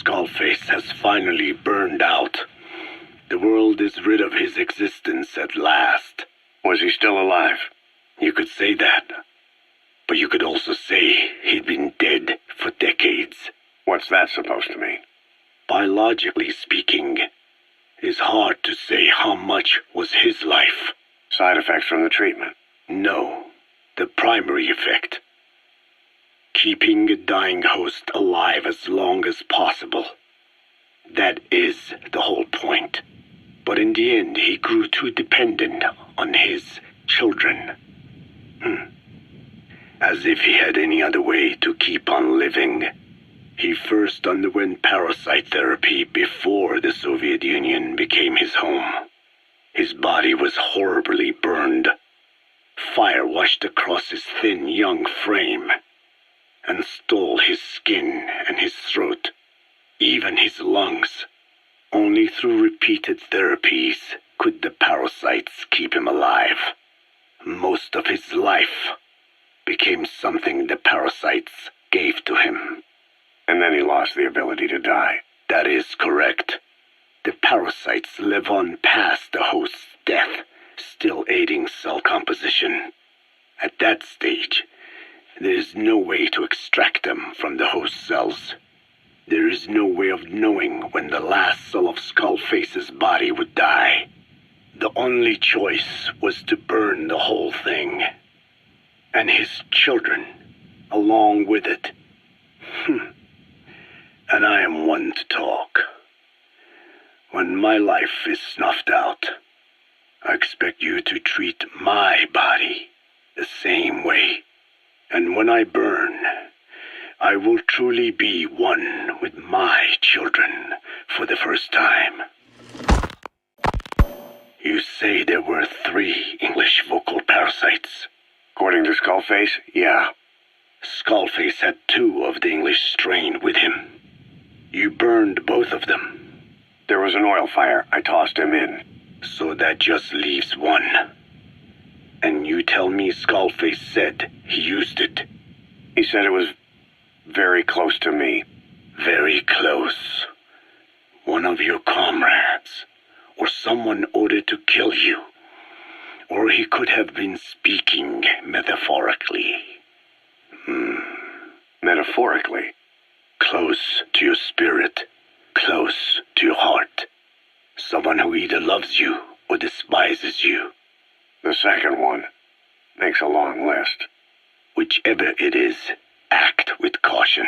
Skullface has finally burned out. The world is rid of his existence at last. Was he still alive? You could say that. But you could also say he'd been dead for decades. What's that supposed to mean? Biologically speaking, it's hard to say how much was his life. Side effects from the treatment? No, the primary effect. Keeping a dying host alive as long as possible. That is the whole point. But in the end, he grew too dependent on his children. As if he had any other way to keep on living. He first underwent parasite therapy before the Soviet Union became his home. His body was horribly burned. Fire washed across his thin young frame and stole his skin and his throat, even his lungs. Only through repeated therapies could the parasites keep him alive. Most of his life became something the parasites gave to him. And then he lost the ability to die. That is correct. The parasites live on past the host's death, still aiding cell composition. At that stage, there is no way to extract them from the host cells. There is no way of knowing when the last cell of Skullface's body would die. The only choice was to burn the whole thing. And his children, along with it. And I am one to talk. When my life is snuffed out, I expect you to treat my body the same way. And when I burn, I will truly be one with my children for the first time. You say there were 3 English vocal parasites. According to Skullface, yeah. Skullface had 2 of the English strain with him. You burned both of them. There was an oil fire. I tossed him in. So that just leaves 1. And you tell me Skullface said he used it. He said it was very close to me. Very close. One of your comrades. Or someone ordered to kill you. Or he could have been speaking metaphorically. Metaphorically? Close to your spirit. Close to your heart. Someone who either loves you or despises you. The second one makes a long list. Whichever it is, act with caution.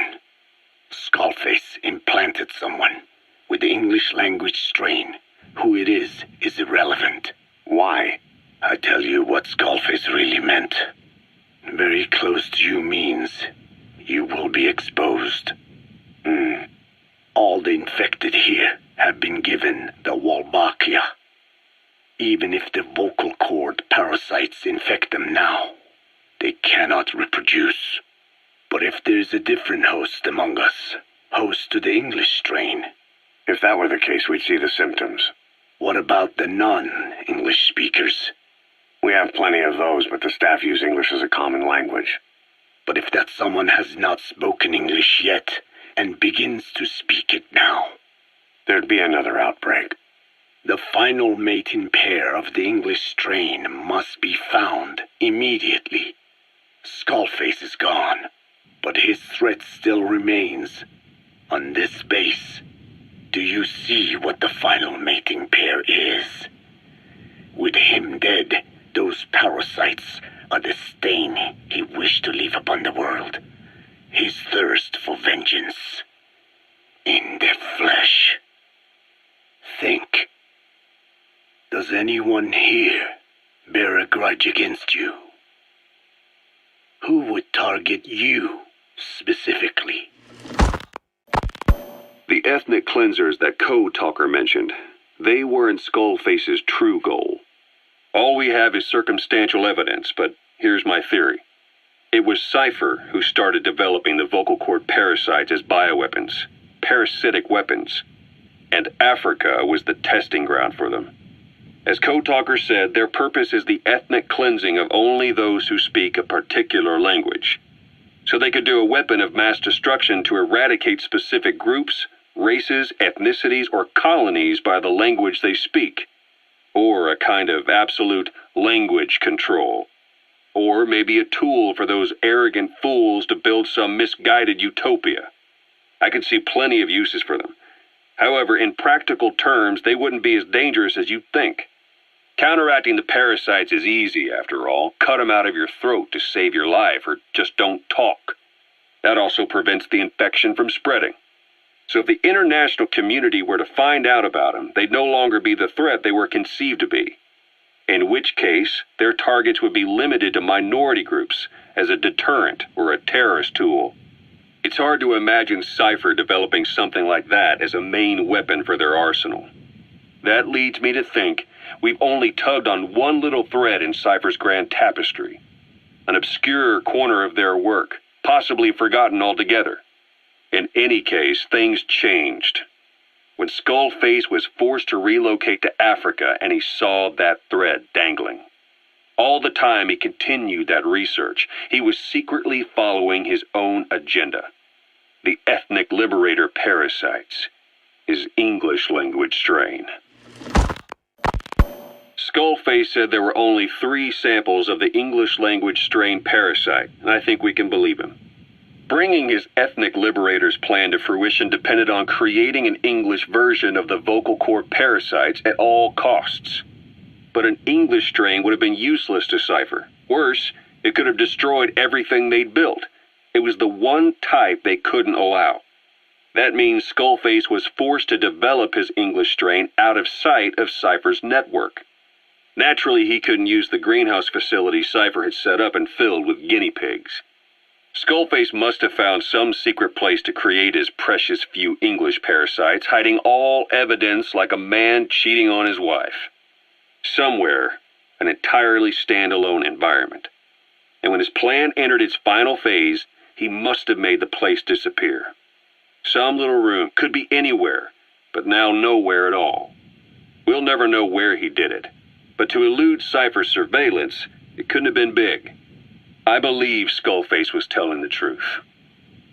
Skullface implanted someone with the English language strain. Who it is irrelevant. Why? I tell you what Skullface really meant. Very close to you means you will be exposed. All the infected here have been given the Wolbachia. Even if the vocal cord parasites infect them now, they cannot reproduce. But if there's a different host among us, host to the English strain. If that were the case, we'd see the symptoms. What about the non-English speakers? We have plenty of those, but the staff use English as a common language. But if that someone has not spoken English yet, and begins to speak it now, there'd be another outbreak. The final mating pair of the English strain must be found immediately. Skullface is gone, but his threat still remains. On this base, do you see what the final mating pair is? With him dead, those parasites are the stain he wished to leave upon the world. His thirst for vengeance. In the flesh. Think. Does anyone here bear a grudge against you? Who would target you specifically? The ethnic cleansers that Code Talker mentioned, they weren't Skullface's true goal. All we have is circumstantial evidence, but here's my theory. It was Cypher who started developing the vocal cord parasites as bioweapons, parasitic weapons, and Africa was the testing ground for them. As Code Talker said, their purpose is the ethnic cleansing of only those who speak a particular language. So they could do a weapon of mass destruction to eradicate specific groups races, ethnicities, or colonies by the language they speak, or a kind of absolute language control, or maybe a tool for those arrogant fools to build some misguided utopia. I could see plenty of uses for them. However, in practical terms, they wouldn't be as dangerous as you'd think. Counteracting the parasites is easy, after all. Cut them out of your throat to save your life, or just don't talk. That also prevents the infection from spreading. So if the international community were to find out about them, they'd no longer be the threat they were conceived to be. In which case, their targets would be limited to minority groups as a deterrent or a terrorist tool. It's hard to imagine Cypher developing something like that as a main weapon for their arsenal. That leads me to think we've only tugged on one little thread in Cypher's grand tapestry, an obscure corner of their work, possibly forgotten altogether. In any case, things changed. When Skullface was forced to relocate to Africa and he saw that thread dangling. All the time he continued that research, he was secretly following his own agenda. The ethnic liberator parasites, his English language strain. Skullface said there were only 3 samples of the English language strain parasite, and I think we can believe him. Bringing his ethnic liberator's plan to fruition depended on creating an English version of the vocal cord parasites at all costs. But an English strain would have been useless to Cypher. Worse, it could have destroyed everything they'd built. It was the one type they couldn't allow. That means Skullface was forced to develop his English strain out of sight of Cypher's network. Naturally, he couldn't use the greenhouse facility Cypher had set up and filled with guinea pigs. Skullface must have found some secret place to create his precious few English parasites, hiding all evidence like a man cheating on his wife. Somewhere, an entirely standalone environment. And when his plan entered its final phase, he must have made the place disappear. Some little room, could be anywhere, but now nowhere at all. We'll never know where he did it, but to elude Cypher's surveillance, it couldn't have been big. I believe Skullface was telling the truth.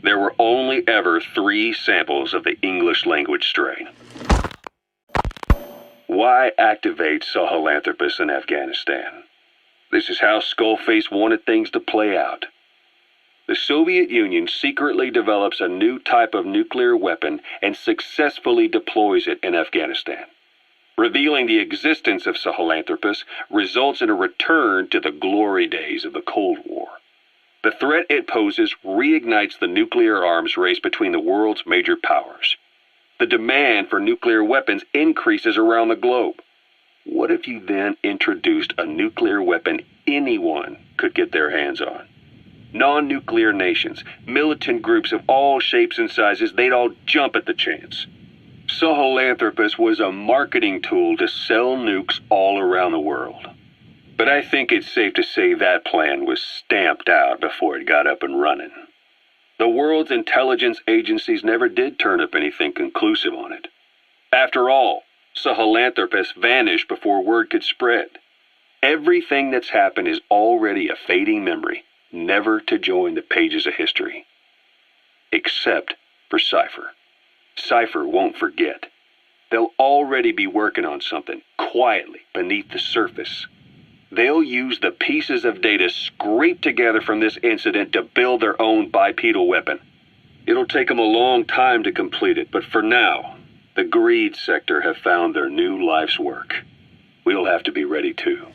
There were only ever 3 samples of the English language strain. Why activate Sahelanthropus in Afghanistan? This is how Skullface wanted things to play out. The Soviet Union secretly develops a new type of nuclear weapon and successfully deploys it in Afghanistan. Revealing the existence of Sahelanthropus results in a return to the glory days of the Cold War. The threat it poses reignites the nuclear arms race between the world's major powers. The demand for nuclear weapons increases around the globe. What if you then introduced a nuclear weapon anyone could get their hands on? Non-nuclear nations, militant groups of all shapes and sizes, they'd all jump at the chance. Sahelanthropus was a marketing tool to sell nukes all around the world. But I think it's safe to say that plan was stamped out before it got up and running. The world's intelligence agencies never did turn up anything conclusive on it. After all, Sahelanthropus vanished before word could spread. Everything that's happened is already a fading memory, never to join the pages of history. Except for Cypher. Cypher won't forget. They'll already be working on something, quietly, beneath the surface. They'll use the pieces of data scraped together from this incident to build their own bipedal weapon. It'll take them a long time to complete it, but for now, the greed sector have found their new life's work. We'll have to be ready too.